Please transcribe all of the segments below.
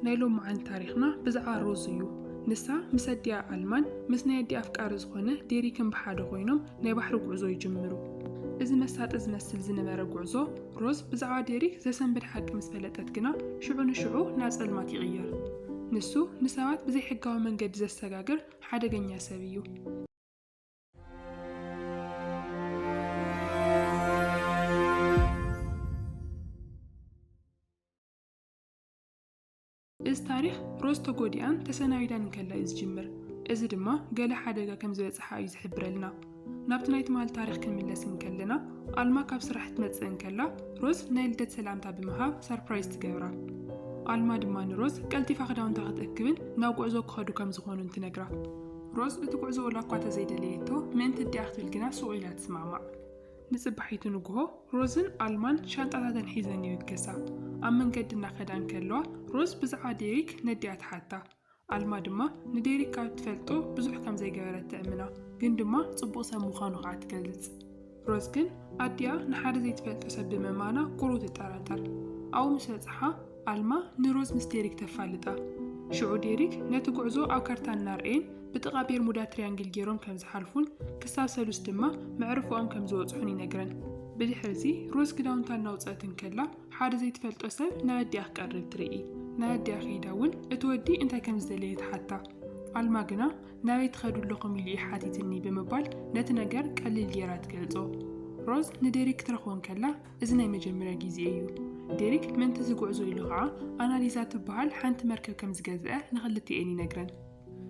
نايلو معن تاريخنا بزعا روزيو نسا مسديا ألمان مسنا يدي أفكار زخونة ديريكن بحاد خوينم ناي بحر قعزو يجمرو إذا مسات إزمسل زنبار قعزو روز بزعا ديريك زسن بالحق مسفلتت قنا شعو ناس ألمات يغير نسو نساوات بزي حقاو من قد زستقاقر حدا قنيا سابيو إز تاريخ روز تقوديان تسناويدان نكلا إز جمر إز دما قال حدقا كم زويت صحا يزحبر لنا نابتنايت مال تاريخ كميلاس نكلنا ألما كابس راح تمتس نكلا روز نايلدت سلامتا بمها سربرايز تقورا ألما دمان روز قلتي فاقداون تاخد أكبن ناو قعزو كخدو كم زغونو انتنقرا روز اتقعزو لاقواتا زيدا ليتو من تدي أخذ القنا سوئيلات سمعمع نصبحيتو نقوه روزن ألمان شانطاتا حيزن يوكسا أمن قدنا خدان كلوا روز بزعا ديريك نديات حتى ألما دما نديريك كاب تفلتو بزوح كم زي قوارات تأمنا قن دما صبو سمو خانو غات كاللز روز قن أديا نحار زي تفلتو سب ممانا قروت التراتر أو مسلسحا ألما نروز مستيريك تفالتا شعو ديريك نتقعزو أو كارتان نارين بتقابير مودا تريانجل جيروم كم زحالفون كساب سلوس دما معرفو أم كم زوصحوني نقرن بدي حرزي روز كداون تنوصاتن كلا حار زي تفلتو سب نودي أخ قرب تريقي نودي أخ يداون اتودي انتا كم زدليت حتى الماقنا ناوي تخدو لكم اللي حاتيتني بمبال نتنقر قليل جيرات كالزو روز نديريك ترخون كلا ازناي مجمرة جيزي ايو ديريك من تزقعزو يلغعا أناليزات بحال حانت مركب كم زقازة نغلتي اني نقرن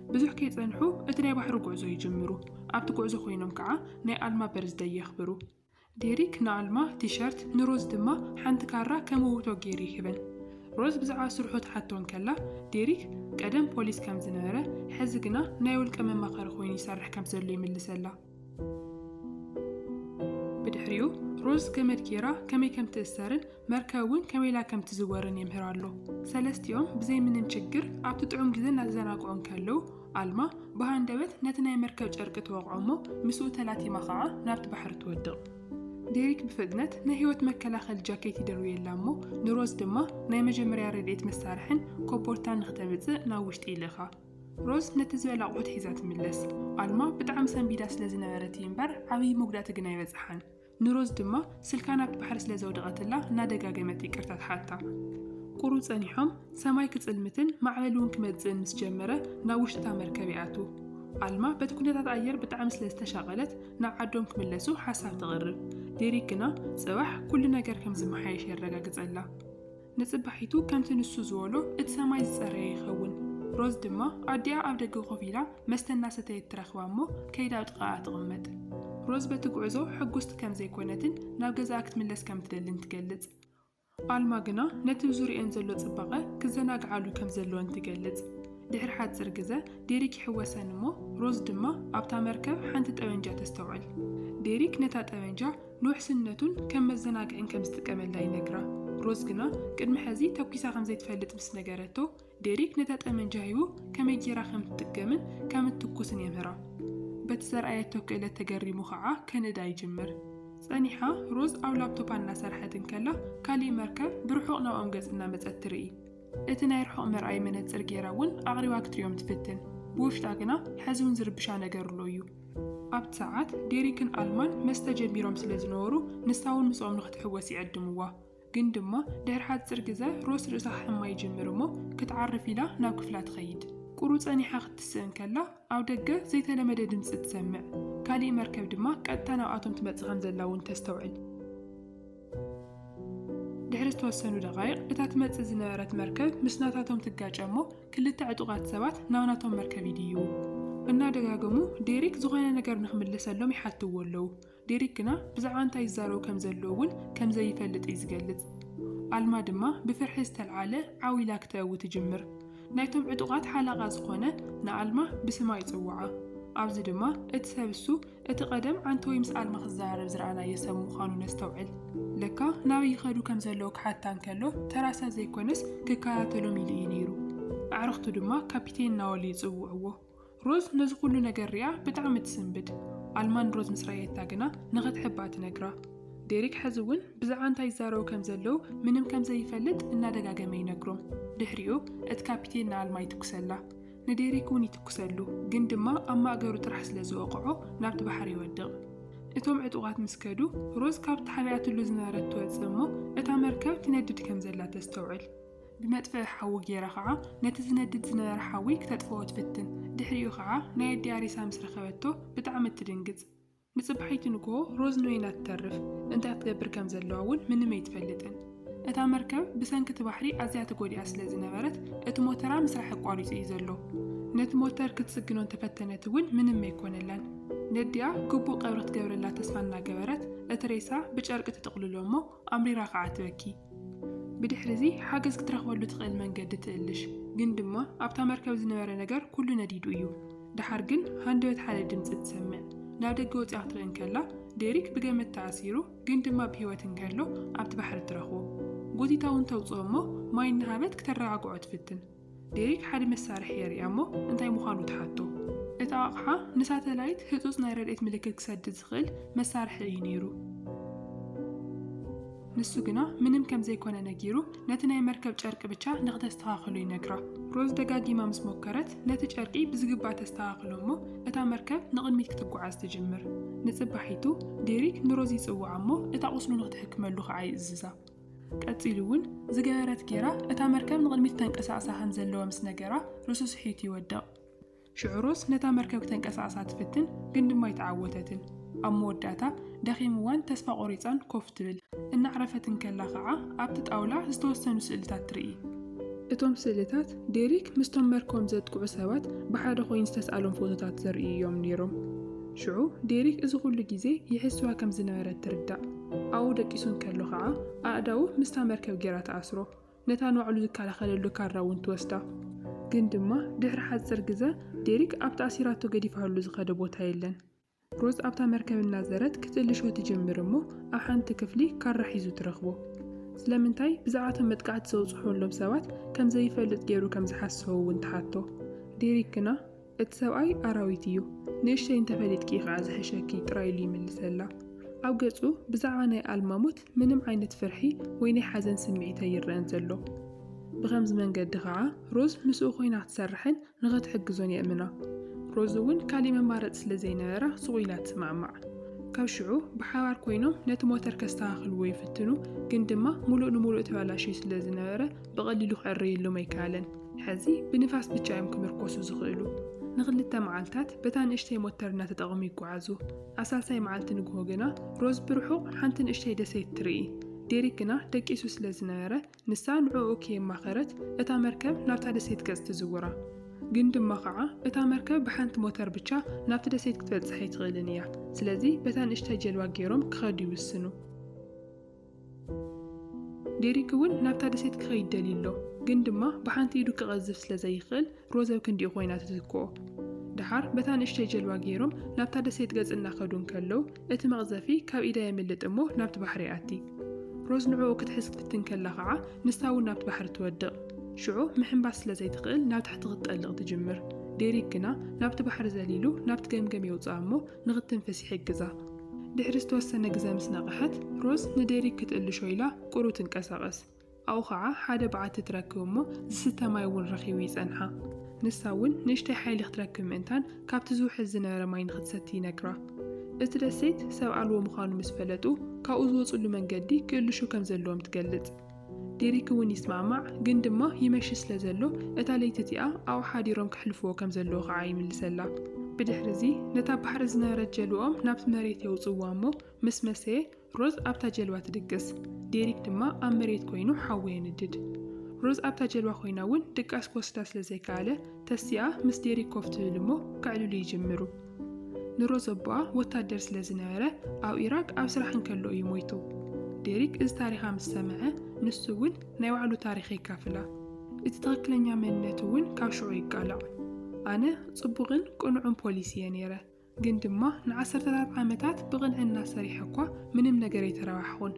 بزوح كيتنحو اتناي بحرو قعزو يجمرو ابتو قعزو خوينم كعا ناي ألما برزدي يخبرو ديريك نعلما تيشيرت نروز دما حانت كارا كموتو جيري هبن روز بزعا سرحوت حتون كلا ديريك قدم بوليس كم زنبرة حزقنا نايول كم مقار خوين يسرح كم زلو يملسلا بدحريو روز كمد كيرا كمي كم تأثرن مركاون كمي لا كم تزورن يمهرالو سلست يوم بزي من نشجر عبتو تعوم جذن نزناقون كلو ألما بهاندبت نتناي مركب جرقت وقعمو مسو 30 مخاعة نابت بحر تودق ديريك بفدنت نهيوت مكلا خل جاكيتي دروي اللامو نروز دما ناي مجمريا رديت مسارحن كوبورتان نختمز ناوشت إليخا روز نتزويل عقود حيزات ملس ألما بدعم سنبيداس لزنبرت ينبر عوي مقدات قناي وزحان نروز دما سلكانات بحر سلزودغت الله نادقا قيمتي كرتات حتى قروض صنيحهم سماي كتصلمتن معللون كمتزن مسجمره ناوشتا مركبياتو ألما بتكونيتات أير بتعم سلستشغلت نعدهم كملسو حساب تغرب ديريكنا صباح كل نجار كم زمحايش يرجع الله نصبحيتو كم تنسو زولو اتسماي زري يخون روز دما أديا أبدأ خوفيلا مستنى ستيترخوامو كيدا تقاعد غمت روز بتقعزو حقوست كم زي كونتن ناوجزاكت ملس كم تدلن تجلد ألما جنا نتوزوري انزلو تصبغه كزناق عالو كم زلو انتجلد دحر حد زرقزة ديريك حواسان مو روز دما أبتا مركب حانت تأوينجا تستوعل ديريك نتات أوينجا نوح سنتون كم الزناق إن كم استكمل لاي نقرا روز جنا قدم حزي توكيسا خمزي تفلت مس نقراتو ديريك نتات أوينجا هيو كم يجيرا خم تتكمن كم التكوسن يمهرا بتسر آيات توكيلة تجري مخاعة كندا يجمر صنيحة روز أو لابتوبانا سرحة كلا كالي مركب بروحوقنا وأمجز إنا متأتري اتنا يرحق مرأي من الزرقيراون أغري وقت يوم تفتن بوشتاقنا حزون زربشا نقرلويو أبت ساعات ديريكن ألمان مستجميروم سلزنورو نستاون مسؤوم نخت حواسي عدموا قندما دير حاد زرقزة روس رصح ما يجمرمو كتعرفي له ناكفلات خيد قروض صنيحة ختسن كلا أو دقة زي تلمدة دمس تسمع كالي مركب دما كأتنا وآتم تمتزغن زلاون تستوعل دحر توسنو دقائق بتاعت متز زنبرت مركب مسناتاتهم تتجاجمو كل تعطوقات سبات ناوناتهم مركب يديو እና ደጋገሙ ዴሪክ ዝኾነ ነገር ንኽምልሰሎም ይሓትወለው ዴሪክና ብዛዕባ እንታይ ይዛረቡ ከም ዘለውን ከም ዘይፈልጥ ይዝገልጽ ኣልማ ድማ ብፍርሒ ዝተልዓለ ዓዊላ ክትእው ትጅምር ናይቶም ዕጡቃት ሓላቓ ዝኾነ ንኣልማ ብስማ ይጽውዓ ኣብዚ ድማ እቲ ሰብሱ እቲ ቀደም አንተ ወይ ምስ ኣልማ ክዛረብ ዝረኣና የሰሙ ምዃኑ ነስተውዕል ለካ ናበይ ይኸዱ ከም ዘለዉ ክሓታን ከሎ ተራሳ ዘይኮነስ ክከታተሎም ኢሉ ነይሩ ኣዕርኽቱ ድማ ካፒቴን ናወሊ ይጽውዕዎ روز نزق كل نجار ريا بتعمد سنبد. ألمان روز مصرية تاجنا نغت حبات نجرا. ዴሪክ ሕዝውን ብዛዕባ እንታይ ይዛረቡ ከም ዘለዉ ምንም ከም ዘይፈልጥ እናደጋገመ ይነግሮም። ድሕሪኡ እቲ ካፒቴን ንኣልማ ይትኩሰላ። ንዴሪክ እውን ይትኩሰሉ፣ ግን ድማ ኣብ ማእገሩ ጥራሕ ስለ ዝወቕዖ ናብቲ ባሕሪ ይወድቕ። እቶም ዕጡቓት ምስ ከዱ ሮዝ ካብቲ ሓልያትሉ ዝነበረት ትወፅእ እሞ እታ መርከብ ትነድድ ከም ዘላ ተስተውዕል። ብመጥፍዒ ሓዊ ጌራ ከዓ ነቲ ዝነድድ ዝነበረ ሓዊ ክተጥፍኦ ትፍትን። ድሕሪኡ ከዓ ናይ ኣዲኣ ሬሳ ምስ ረኸበቶ ብጣዕሚ ትድንግፅ። ንፅባሒቱ ንግሆ ሮዝ ንወይና ትተርፍ። እንታይ ክትገብር ከም ዘለዋ እውን ምንም ኣይትፈልጥን። እታ መርከብ ብሰንኪ እቲ ባሕሪ ኣዝያ ተጎዲኣ ስለ ዝነበረት እቲ ሞተራ ምስራሕ ኣቋሪፁ እዩ ዘሎ። ነቲ ሞተር ክትፅግኖ እንተፈተነት እውን ምንም ኣይኮነላን። ነዲኣ ግቡእ ቀብሪ ክትገብረላ ተስፋ እናገበረት እቲ ሬሳ ብጨርቂ ትጥቕልሎ እሞ ኣምሪራ ከዓ ትበኪ። ብድሕሪ እዚ ሓገዝ ክትረኽበሉ ትኽእል መንገዲ ትእልሽ፣ ግን ድማ ኣብታ መርከብ ዝነበረ ነገር ኩሉ ነዲዱ እዩ። ድሓር ግን ሃንደበት ሓደ ድምፂ ትሰምዕ። ናብ ደገ ወፂኣ ክትርኢ እንከላ ዴሪክ ብገመድ ተኣሲሩ ግን ድማ ብሂወት እንከሎ ኣብቲ ባሕሪ ትረኽቦ። ጎቲታ እውን ተውፅኦ እሞ ማይ እናሃበት ክተረጋግዖ ትፍትን። ዴሪክ ሓደ መሳርሒ የሪኣ እሞ እንታይ ምዃኑ ትሓቶ። እቲ ኣቕሓ ንሳተላይት ህፁፅ ናይ ረድኤት ምልክት ክሰድድ ዝኽእል መሳርሒ እዩ ነይሩ። ንሱ ግና ምንም ከም ዘይኮነ ነጊሩ ነቲ ናይ መርከብ ጨርቂ ብቻ ንኽተስተኻኽሎ ይነግራ። ሮዝ ደጋጊማ ምስ ሞከረት ነቲ ጨርቂ ብዝግባእ ተስተኻኽሎ እሞ እታ መርከብ ንቕድሚት ክትጓዓዝ ትጅምር። ንፅባሒቱ ዴሪክ ንሮዝ ይፅዋዓ እሞ እታ ቁስሉ ንኽትሕክመሉ ከዓ ይእዝዛ። ቀፂሉ እውን ዝገበረት ጌራ እታ መርከብ ንቕድሚት ተንቀሳቕሳ ከም ዘለዎ ምስ ነገራ ርእሱ ስሒቱ ይወድቕ። ሽዑ ሮዝ ነታ መርከብ ተንቀሳቕሳ ትፍትን፣ ግን ድማ ይተዓወተትን። ኣብ መወዳእታ ደኺምዋን ተስፋ ቆሪፃን ኮፍ ትብል። እናዕረፈትን ከላ ከዓ ኣብቲ ጣውላ ዝተወሰኑ ስእልታት ትርኢ። እቶም ስእልታት ዴሪክ ምስቶም መርከቦም ዘጥቅዑ ሰባት ብሓደ ኮይኑ ዝተሰኣሎም ፎቶታት ዘርኢ እዮም ነይሮም። ሽዑ ዴሪክ እዚ ኩሉ ግዜ ይሕስዋ ከም ዝነበረ ትርዳእ። ኣብኡ ደቂሱን ከሎ ከዓ ኣእዳው ምስታ መርከብ ጌራ ተኣስሮ፣ ነታ ንባዕሉ ዝከላኸለሉ ካራ እውን ትወስዳ። ግን ድማ ድሕሪ ሓፂር ግዜ ዴሪክ ኣብቲ ኣሲራቶ ገዲፋሉ ዝኸደ ቦታ የለን። ሮዝ ኣብታ መርከብ እናዘረት ክትእልሾ ትጀምር እሞ ኣብ ሓንቲ ክፍሊ ካራ ሒዙ ትረኽቦ። ስለምንታይ ብዛዕባቶም መጥቃዕቲ ዘውፅሑሎም ሰባት ከም ዘይፈልጥ ገይሩ ከም ዝሓስቦ እውን ትሓቶ። ዴሪክ ግና እቲ ሰብኣይ ኣራዊት እዩ፣ ንእሽተይ እንተፈሊጥኪ ከዓ ዝሕሸኪ ጥራይ ኢሉ ይምልሰላ። ኣብ ገፁ ብዛዕባ ናይ ኣልማ ሞት ምንም ዓይነት ፍርሒ ወይ ናይ ሓዘን ስምዒት ኣይርአን ዘሎ። ብኸምዚ መንገዲ ከዓ ሮዝ ምስኡ ኮይና ክትሰርሕን ንኽትሕግዞን የእምና። ሮዝ እውን ካሊእ መማረፂ ስለ ዘይነበራ ስቑ ኢላ ትስማዕማዕ። ካብ ሽዑ ብሓባር ኮይኖም ነቲ ሞተር ከስተኻኽልዎ ይፍትኑ፣ ግን ድማ ሙሉእ ንሙሉእ ተበላሽዩ ስለ ዝነበረ ብቐሊሉ ክዕርየሎም ኣይከኣለን። ሕዚ ብንፋስ ብቻ እዮም ክምርኮሱ ዝኽእሉ። ንኽልተ መዓልትታት በታ ንእሽተይ ሞተር እናተጠቐሙ ይጓዓዙ። ኣሳልሳይ መዓልቲ ንግሆ ግና ሮዝ ብርሑቕ ሓንቲ ንእሽተይ ደሴት ትርኢ። ዴሪክ ግና ደቂሱ ስለ ዝነበረ ንሳ ንዕኡ ከየማኸረት እታ መርከብ ናብታ ደሴት ገጽ ትዝውራ። ግን ድማ ከዓ እታ መርከብ ብሓንቲ ሞተር ብቻ ናብቲ ደሴት ክትበፅሕ ኣይትኽእልን እያ። ስለዚ በታ ንእሽተይ ጀልባ ገይሮም ክኸዱ ይውስኑ። ዴሪክ እውን ናብታ ደሴት ክኸይድ ደሊሎ፣ ግን ድማ ብሓንቲ ኢዱ ክቐዝፍ ስለ ዘይኽእል ሮዝ ኣብ ክንዲኡ ኮይና ትትክኦ። ድሓር በታ ንእሽተይ ጀልባ ገይሮም ናብታ ደሴት ገጽ እናኸዱ እንከለዉ እቲ መቕዘፊ ካብ ኢዳ የምልጥ እሞ ናብቲ ባሕሪ ኣቲ። ሮዝ ንዕኡ ክትሕዝ ክትፍትን ከላ ከዓ ንሳ እውን ናብቲ ባሕሪ ትወድቕ። ሽዑ ምሕንባስ ስለ ዘይትኽእል ናብ ታሕቲ ክትጠልቕ ትጅምር። ዴሪክ ግና ናብቲ ባሕሪ ዘሊሉ ናብቲ ገምገም የውፅኣ እሞ ንኽትንፈስ ይሕግዛ። ድሕሪ ዝተወሰነ ግዜ ምስ ነቕሐት ሮዝ ንዴሪክ ክትእልሾ ኢላ ቁሩ ትንቀሳቐስ። ኣብኡ ከዓ ሓደ በዓቲ ትረክብ እሞ ዝስተ ማይ እውን ረኺቡ ይጸንሓ። ንሳ እውን ንእሽተይ ሓይሊ ክትረክብ ምእንታን ካብቲ ዝውሕዝ ዝነበረ ማይ ንኽትሰቲ ይነግራ። እቲ ደሴት ሰብ ኣልቦ ምዃኑ ምስ ፈለጡ ካብኡ ዝወፅሉ መንገዲ ክእልሹ ከም ዘለዎም ትገልጽ። ዴሪክ እውን ይስማዕማዕ፣ ግን ድማ ይመሽ ስለ ዘሎ እታ ለይቲ እቲኣ ኣብኡ ሓዲሮም ክሕልፍዎ ከም ዘለዎ ከዓ ይምልሰላ። ብድሕሪ እዚ ነታ ባሕሪ ዝነበረት ጀልብኦም ናብቲ መሬት የውፅዋ እሞ ምስ መሰየ ሮዝ ኣብታ ጀልባ ትድቅስ። ዴሪክ ድማ ኣብ መሬት ኮይኑ ሓዊ የንድድ። ሮዝ ኣብታ ጀልባ ኮይና እውን ድቃስ ክወስዳ ስለ ዘይከኣለ ተሲኣ ምስ ዴሪክ ኮፍ ትብል እሞ ክዕልሉ ይጅምሩ። ንሮዝ ኣቦኣ ወታደር ስለ ዝነበረ ኣብ ኢራቅ ኣብ ስራሕ እንከሎ እዩ ሞይቱ። ዴሪክ እዚ ታሪኻ ምስ ሰምዐ ንሱ እውን ናይ ባዕሉ ታሪክ ይካፍላ። እቲ ትኽክለኛ መንነቱ እውን ካብ ሽዑ ይቃላዕ። ኣነ ጽቡቕን ቅኑዕን ፖሊስ እየ ነይረ፣ ግን ድማ ንዓሰርተታት ዓመታት ብቕንዕና ሰሪሐ እኳ ምንም ነገር ኣይተረባሕኹን።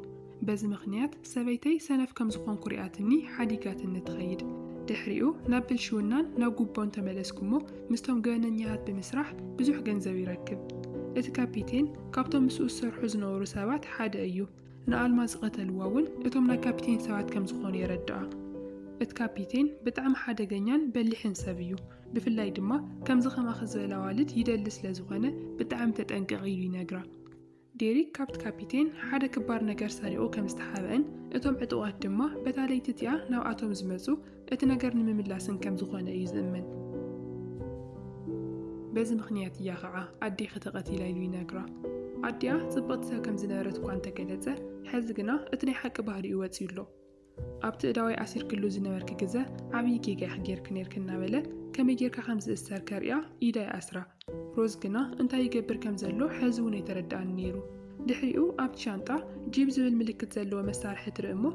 በዚ ምኽንያት ሰበይተይ ሰነፍ ከም ዝኾንኩ ሪኣትኒ ሓዲጋትኒ ትኸይድ። ድሕሪኡ ናብ ብልሽውናን ናብ ጉቦን ተመለስኩ እሞ ምስቶም ገበነኛታት ብምስራሕ ብዙሕ ገንዘብ ይረክብ። እቲ ካፒቴን ካብቶም ምስኡ ዝሰርሑ ዝነበሩ ሰባት ሓደ እዩ። ንኣልማዝ ዝቐተልዋ እውን እቶም ናይ ካፒቴን ሰባት ከም ዝኾኑ የረድኣ። እቲ ካፒቴን ብጣዕሚ ሓደገኛን በሊሕን ሰብ እዩ። ብፍላይ ድማ ከምዚ ኸማኸ ዝበለ ኣዋልድ ይደሊ ስለ ዝኾነ ብጣዕሚ ተጠንቀቕ ኢሉ ይነግራ። ዴሪክ ካብቲ ካፒቴን ሓደ ክባር ነገር ሰሪቑ ከም ዝተሓበአን እቶም ዕጡቓት ድማ በታ ለይቲ እቲኣ ናብኣቶም ዝመፁ እቲ ነገር ንምምላስን ከም ዝኾነ እዩ ዝእመን። በዚ ምኽንያት እያ ከዓ ኣዴኻ ተቐቲላ ኢሉ ይነግራ። ኣዲኣ ጽብቕቲ ሰብ ከም ዝነበረት እኳ እንተገለጸ ሕዚ ግና እቲ ናይ ሓቂ ባህሪኡ ወፂኡ ኣሎ። ኣብቲ እዳዋይ ኣሲርክሉ ዝነበርክ ግዜ ዓብዪ ጌጋ ጌርክ ነርክ እናበለ ከመይ ጌርካ ከም ዝእሰር ከርእያ ኢዳ ይኣስራ። ሮዝ ግና እንታይ ይገብር ከም ዘሎ ሕዚ እውን ኣይተረድኣን ነይሩ። ድሕሪኡ ኣብቲ ሻንጣ ጂብ ዝብል ምልክት ዘለዎ መሳርሒ ትርኢ እሞ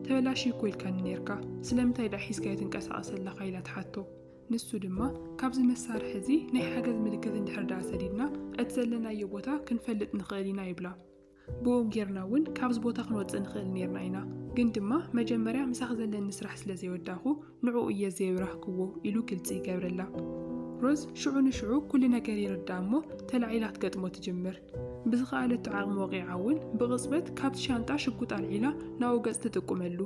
ተበላሽዩ እኮ ኢልካኒ ነርካ ስለምንታይ ዳ ሒዝካዮ ትንቀሳቐስ ኣለኻ ኢላ ትሓቶ። ንሱ ድማ ካብዚ መሳርሒ እዚ ናይ ሓገዝ ምልክት እንድሕር ዳ ሰዲድና እቲ ዘለናዮ ቦታ ክንፈልጥ ንኽእል ኢና ይብላ። ብኡ ጌርና እውን ካብዚ ቦታ ክንወፅእ ንኽእል ነርና ኢና፣ ግን ድማ መጀመርያ ምሳኽ ዘለኒ ስራሕ ስለ ዘይወዳኹ ንዕኡ እየ ዘይብራህክዎ ኢሉ ግልፂ ይገብረላ። ሮዝ ሽዑ ንሽዑ ኩሉ ነገር ይርዳእ እሞ ተላዒላ ክትገጥሞ ትጅምር። ብዝኸኣለቱ ዓቕሚ ወቂዓ እውን ብቕፅበት ካብቲ ሻንጣ ሽጉጥ ኣልዒላ ናብኡ ገጽ ትጥቁመሉ።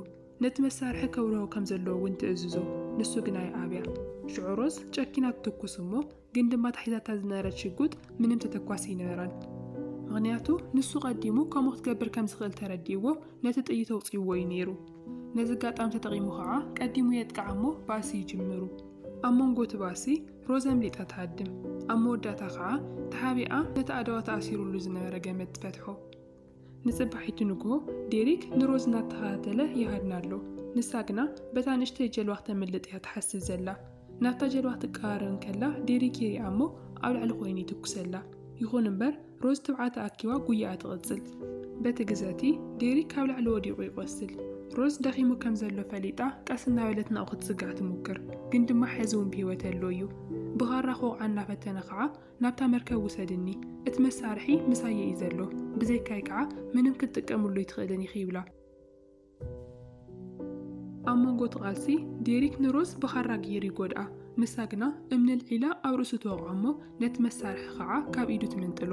ነቲ መሳርሒ ከብርሆ ከም ዘለዎ እውን ትእዝዞ። ንሱ ግና ይኣብያ። ሽዑ ሮዝ ጨኪና ትትኩስ እሞ ግን ድማ ታሒዛታ ዝነበረት ሽጉጥ ምንም ተተኳሲ ይነበራን። ምክንያቱ ንሱ ቀዲሙ ከምኡ ክትገብር ከም ዝኽእል ተረዲእዎ ነቲ ጥይት ኣውፂዎ እዩ ነይሩ። ነዚ ጋጣም ተጠቒሙ ከዓ ቀዲሙ የጥቃዕ እሞ ባእሲ ይጅምሩ። ኣብ መንጎ እቲ ባእሲ ሮዝ ኣምሊጣ ትሃድም። ኣብ መወዳእታ ከዓ ተሓቢኣ ነቲ ኣድዋ ተኣሲሩሉ ዝነበረ ገመድ ትፈትሖ። ንጽባሒቱ ንግሆ ዴሪክ ንሮዝ እናተኸታተለ ይሃድና ኣሎ። ንሳ ግና በታ ንእሽተይ ጀልባ ክተምልጥ እያ ትሓስብ ዘላ። ናብታ ጀልባ ክትቀራረብ ከላ ዴሪክ ይሪኣ እሞ ኣብ ላዕሊ ኮይኑ ይትኩሰላ። ይኹን እምበር ሮዝ ትብዓት ኣኪዋ ጉያኣ ትቕጽል። በቲ ግዘቲ ዴሪክ ካብ ላዕሊ ወዲቑ ይቆስል። ሮዝ ደኺሙ ከም ዘሎ ፈሊጣ ቀስ እናበለት ናብኡ ክትጽጋዕ ትሙክር፣ ግን ድማ ሕዚ እውን ብሂወት ኣሎ እዩ። ብኻራ ኾቕዓ እናፈተነ ከዓ ናብታ መርከብ ውሰድኒ፣ እቲ መሳርሒ ምሳየ እዩ ዘሎ፣ ብዘይካይ ከዓ ምንም ክትጥቀምሉ ይትኽእልን ኢኺ ይብላ። ኣብ መንጎ እቲ ቃልሲ ዴሪክ ንሮዝ ብኻራ ገይሩ ይጎድኣ። ንሳ ግና እምኒ ልዒላ ኣብ ርእሱ ትወቕዖ እሞ ነቲ መሳርሒ ከዓ ካብ ኢዱ ትምንጥሎ።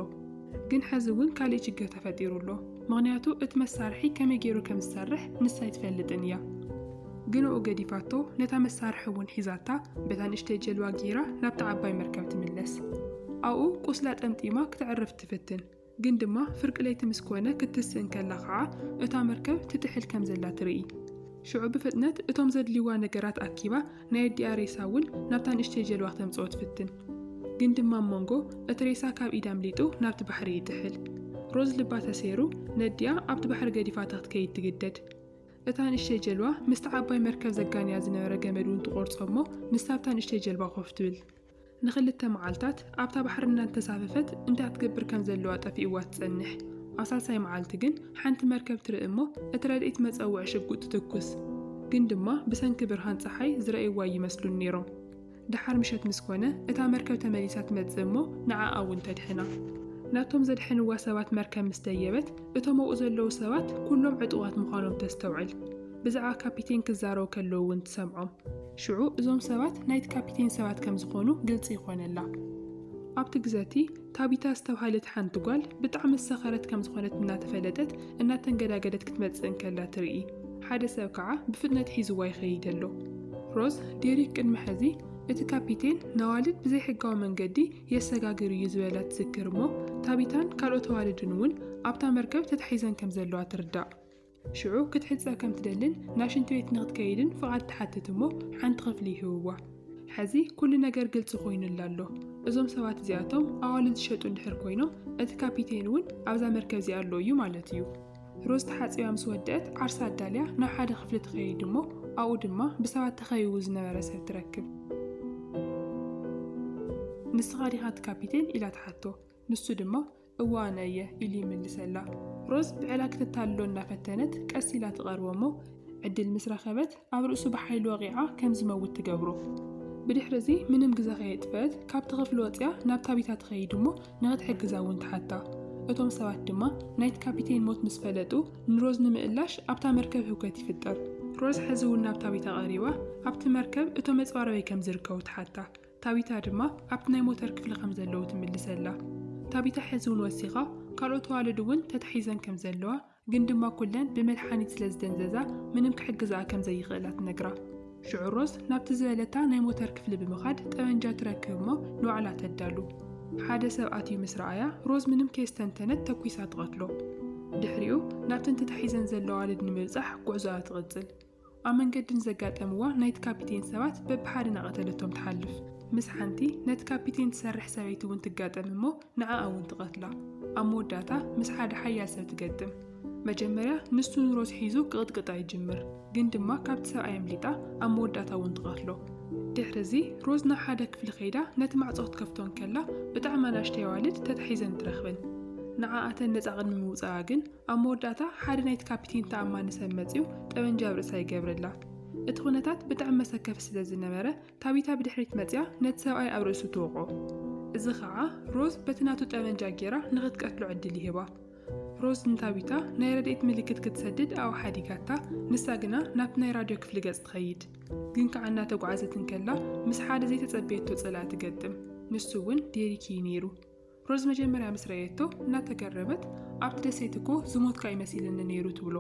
ግን ሕዚ እውን ካልእ ችግር ተፈጢሩሎ። ምክንያቱ እቲ መሳርሒ ከመይ ገይሩ ከም ዝሰርሕ ንሳ ይትፈልጥን እያ። ግን ኡ ገዲፋቶ ነታ መሳርሒ እውን ሒዛታ በታ ንእሽተይ ጀልባ ገይራ ናብታ ዓባይ መርከብ ትምለስ። ኣብኡ ቁስላ ጠምጢማ ክትዕርፍ ትፍትን፣ ግን ድማ ፍርቂ ለይቲ ምስ ኮነ ክትስእን ከላ ከዓ እታ መርከብ ትጥሕል ከም ዘላ ትርኢ። ሽዑ ብፍጥነት እቶም ዘድልይዋ ነገራት ኣኪባ ናይ ኣዲኣ ሬሳ እውን ናብታ ንእሽተይ ጀልባ ክተምፅኦ ትፍትን፣ ግን ድማ መንጎ እቲ ሬሳ ካብ ኢዳ ኣምሊጡ ናብቲ ባሕሪ ይጥሕል። ሮዝ ልባ ተሰይሩ ነዲኣ ኣብቲ ባሕሪ ገዲፋታ ክትከይድ ትግደድ። እታ ንእሽተይ ጀልባ ምስቲ ዓባይ መርከብ ዘጋንያ ዝነበረ ገመድ እውን ትቆርጾ እሞ ንሳብታ ንእሽተይ ጀልባ ኮፍ ትብል። ንኽልተ መዓልታት ኣብታ ባሕሪ እናተሳፈፈት እንታይ ክትገብር ከም ዘለዋ ጠፊእዋ ትጸንሕ። ኣብ ሳልሳይ መዓልቲ ግን ሓንቲ መርከብ ትርኢ እሞ እቲ ረድኢት መፀውዒ ሽጉጥ ትትኩስ፣ ግን ድማ ብሰንኪ ብርሃን ፀሓይ ዝረአይዋ ይመስሉን ነይሮም። ድሓር ምሸት ምስ ኮነ እታ መርከብ ተመሊሳ ትመጽእ እሞ ንዓኣ እውን ተድሕና። ናቶም ዘድሕንዋ ሰባት መርከብ ምስ ደየበት እቶም ኣብኡ ዘለዉ ሰባት ኩሎም ዕጡቓት ምዃኖም ተስተውዕል። ብዛዕባ ካፒቴን ክዛረቡ ከለዉ እውን ትሰምዖም። ሽዑ እዞም ሰባት ናይቲ ካፒቴን ሰባት ከም ዝኾኑ ግልፂ ይኾነላ። ኣብቲ ግዘቲ ታቢታ ዝተባሃለት ሓንቲ ጓል ብጣዕሚ ሰኸረት ከም ዝኾነት እናተፈለጠት እናተንገዳገደት ክትመጽእ ከላ ትርኢ። ሓደ ሰብ ከዓ ብፍጥነት ሒዝዋ ይኸይድ ኣሎ። ሮዝ ዴሪክ ቅድሚ ሕዚ እቲ ካፒቴን ናዋልድ ብዘይ ሕጋዊ መንገዲ የሰጋግር እዩ ዝበላ ትዝክር እሞ ታቢታን ካልኦት ኣዋልድን እውን ኣብታ መርከብ ተታሒዘን ከም ዘለዋ ትርዳእ። ሽዑ ክትሕፀብ ከም ትደልን ናብ ሽንቲ ቤት ንኽትከይድን ፍቓድ ትሓትት እሞ ሓንቲ ክፍሊ ይህብዋ። ሕዚ ኩሉ ነገር ግልፂ ኮይኑላ ኣሎ። እዞም ሰባት እዚኣቶም ኣዋልድ ዝሸጡ እንድሕር ኮይኖም እቲ ካፒቴን እውን ኣብዛ መርከብ እዚኣ ኣሎ እዩ ማለት እዩ። ሮዝ ተሓፂባ ምስ ወድአት ዓርሳ ኣዳልያ ናብ ሓደ ክፍሊ ትኸይድ እሞ ኣብኡ ድማ ብሰባት ተኸቢቡ ዝነበረ ሰብ ትረክብ። ንስኻ ዲኻ እቲ ካፒቴን ኢላ ትሓቶ። ንሱ ድማ እዋ ኣነ እየ ኢሉ ይምልሰላ። ሮዝ ብዕላ ክትታልሎ እናፈተነት ቀስ ኢላ ትቐርቦ እሞ ዕድል ምስ ረኸበት ኣብ ርእሱ ብሓይሊ ወቂዓ ከም ዝመውት ትገብሮ። ብድሕሪ እዚ ምንም ግዜ ከየጥፈት ካብቲ ክፍሊ ወፂያ ናብ ታቢታ ትኸይድ እሞ ንኽትሕግዛ እውን ትሓታ። እቶም ሰባት ድማ ናይቲ ካፒቴን ሞት ምስ ፈለጡ ንሮዝ ንምእላሽ ኣብታ መርከብ ህውከት ይፍጠር። ሮዝ ሕዚ እውን ናብ ታቢታ ቀሪባ ኣብቲ መርከብ እቶም መፅባረበይ ከም ዝርከቡ ትሓታ። ታቢታ ድማ ኣብቲ ናይ ሞተር ክፍሊ ከም ዘለዉ ትምልሰላ። ታቢታ ሕዚ እውን ወሲኻ ካልኦት ኣዋልድ እውን ተታሒዘን ከም ዘለዋ ግን ድማ ኩለን ብመድሓኒት ስለዝደንዘዛ ምንም ክሕግዛ ከም ዘይኽእላት ነግራ። ሽዑ ሮዝ ናብቲ ዝበለታ ናይ ሞተር ክፍሊ ብምኻድ ጠመንጃ ትረክብ እሞ ንባዕላ ተዳሉ። ሓደ ሰብ ኣትዩ ምስ ረኣያ ሮዝ ምንም ከየስተንተነት ተኩሳ ትቐትሎ። ድሕሪኡ ናብቲ ተታሒዘን ዘለዋ ልድ ንምብጻሕ ጉዕዞኣ ትቕጽል። ኣብ መንገድን ዘጋጠምዋ ናይቲ ካፒቴን ሰባት በብሓደ ናቐተለቶም ትሓልፍ። ምስ ሓንቲ ነቲ ካፒቴን ትሰርሕ ሰበይቲ እውን ትጋጠም እሞ ንዓኣ እውን ትቐትላ። ኣብ መወዳእታ ምስ ሓደ ሓያል ሰብ ትገጥም። መጀመርያ ንሱ ንሮዝ ሒዙ ክቕጥቅጣ ይጅምር፣ ግን ድማ ካብቲ ሰብኣይ ኣምሊጣ ኣብ መወዳእታ እውን ትቐትሎ። ድሕሪዚ ሮዝ ናብ ሓደ ክፍሊ ኸይዳ ነቲ ማዕጾ ክትከፍቶን ከላ ብጣዕሚ ኣናእሽተይ ኣዋልድ ተታሒዘን ትረኽበን። ንዓኣተን ነፃ ቅድሚ ምውፃኣ ግን ኣብ መወዳእታ ሓደ ናይቲ ካፒቴን ተኣማኒ ሰብ መፂኡ ጠመንጃ ኣብ ርእሳ ይገብረላ። እቲ ኩነታት ብጣዕሚ መሰከፊ ስለ ዝነበረ ታቢታ ብድሕሪት መፅያ ነቲ ሰብኣይ ኣብ ርእሱ ትወቕዖ። እዚ ከዓ ሮዝ በቲ ናቱ ጠመንጃ ጌራ ንኽትቀትሎ ዕድል ይህባ። ሮዝ ንታቢታ ናይ ረድኤት ምልክት ክትሰድድ ኣብ ሓዲጋታ፣ ንሳ ግና ናብቲ ናይ ራድዮ ክፍሊ ገጽ ትኸይድ። ግን ከዓ እናተጓዓዘትን ከላ ምስ ሓደ ዘይተጸበየቶ ጸላእ ትገጥም። ንሱ እውን ዴሪክ እዩ ነይሩ። ሮዝ መጀመርያ ምስ ረአየቶ እናተገረመት ኣብቲ ደሴት እኮ ዝሞትካ ይመሲልኒ ነይሩ ትብሎ።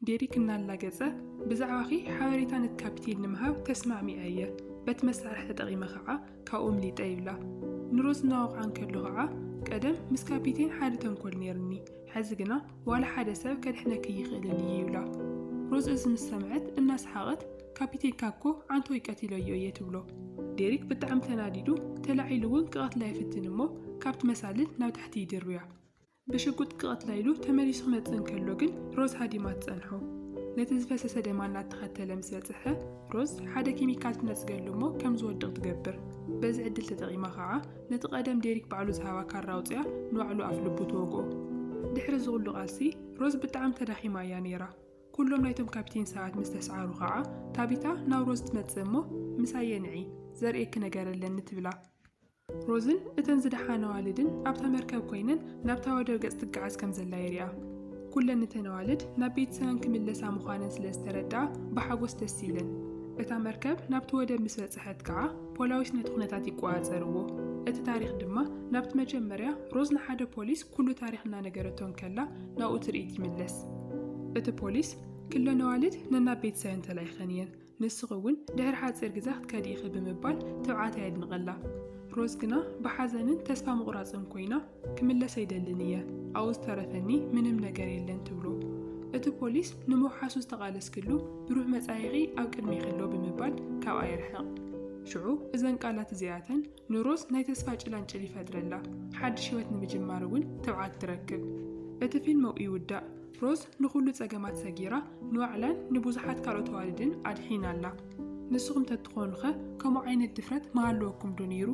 ዴሪክ እናላገጸ ብዛዕባኺ ሓበሬታ ነቲ ካፒቴን ንምሃብ ተስማዕሚዐ እየ፣ በቲ መሳርሒ ተጠቒመ ከዓ ካብኡ ምሊጠ ይብላ። ንሮዝ እናወቕዓን ከሎ ከዓ ቀደም ምስ ካፒቴን ሓደ ተንኮል ነይርኒ፣ ሕዚ ግና ዋላ ሓደ ሰብ ከድሕነኪ ይኽእልኒ ይብላ። ሮዝ እዚ ምስ ሰምዐት እናሰሓቐት ካፒቴንካ እኮ ዓንቶ ይቀቲለዮ እየ ትብሎ። ዴሪክ ብጣዕሚ ተናዲዱ ተላዒሉ እውን ክቐትላ ይፍትን እሞ ካብቲ መሳልል ናብ ታሕቲ ይድርብያ። ብሽጉጥ ክቐትላ ኢሉ ተመሊሱ ክመፅእ እንከሎ ግን ሮዝ ሃዲማ ትጸንሖ። ነቲ ዝፈሰሰ ደማ እናተኸተለ ምስ በፅሐ ሮዝ ሓደ ኬሚካል ትነፅገሉ እሞ ከም ዝወድቕ ትገብር። በዚ ዕድል ተጠቒማ ከዓ ነቲ ቀደም ዴሪክ ባዕሉ ዝሃባ ካራ ኣውፅያ ንባዕሉ ኣፍ ልቡ ትወግኦ። ድሕሪ ዝቕሉ ቃልሲ ሮዝ ብጣዕሚ ተዳኺማ እያ ነይራ። ኩሎም ናይቶም ካፒቴን ሰባት ምስ ተሰዓሩ ከዓ ታቢታ ናብ ሮዝ ትመፅእ እሞ ምሳየ ንዒ ዘርእየኪ ነገር ኣለኒ ትብላ። ሮዝን እተን ዝደሓነ ኣዋልድን ኣብታ መርከብ ኮይነን ናብታ ወደብ ገጽ ትገዓዝ ከም ዘላ የሪኣ። ኩለን እተን ኣዋልድ ናብ ቤተሰበን ክምለሳ ምዃነን ስለ ዝተረድኣ ብሓጎስ ደስ ይብለን። እታ መርከብ ናብቲ ወደብ ምስ በፅሐት ከዓ ፖላዊስ ነቲ ኩነታት ይቆፃፀርዎ። እቲ ታሪክ ድማ ናብቲ መጀመርያ ሮዝ ንሓደ ፖሊስ ኩሉ ታሪክ እናነገረቶም ከላ ናብኡ ትርኢት ይምለስ። እቲ ፖሊስ ክለን ኣዋልድ ነናብ ቤተሰበን ተላኢኸን እየን፣ ንስኹ እውን ድሕሪ ሓፂር ግዜ ክትከዲኢኺ ብምባል ተባዕታ የድንቐላ። ሮዝ ግና ብሓዘንን ተስፋ ምቑራፅን ኮይና ክምለስ ኣይደልን እየ፣ ኣብኡ ዝተረፈኒ ምንም ነገር የለን ትብሎ። እቲ ፖሊስ ንምውሓሱ ዝተቓለስክሉ ብሩህ መጻይቒ ኣብ ቅድሚ ይኽሎ ብምባል ካብኣ ይርሕቕ። ሽዑ እዘን ቃላት እዚኣተን ንሮዝ ናይ ተስፋ ጭላንጭል ይፈጥረላ። ሓድሽ ህይወት ንምጅማር እውን ተባዕት ትረክብ። እቲ ፊልም ኣብኡ ይውዳእ። ሮዝ ንኹሉ ጸገማት ሰጊራ ንባዕላን ንብዙሓት ካልኦት ኣዋልድን ኣድሒና ኣላ። ንስኹም ተትኾኑኸ ከምኡ ዓይነት ድፍረት መሃለወኩም ዶ ነይሩ?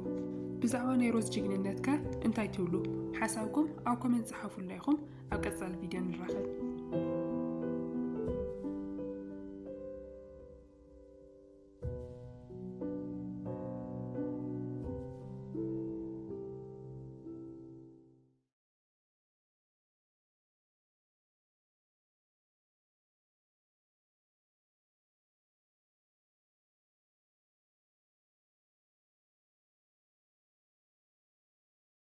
ብዛዕባ ናይ ሮዝ ጅግንነት ከ እንታይ ትብሉ? ሓሳብኩም ኣብ ኮሜንት ጽሓፉልና ኢኹም። ኣብ ቀጻሊ ቪድዮ ንራኸብ።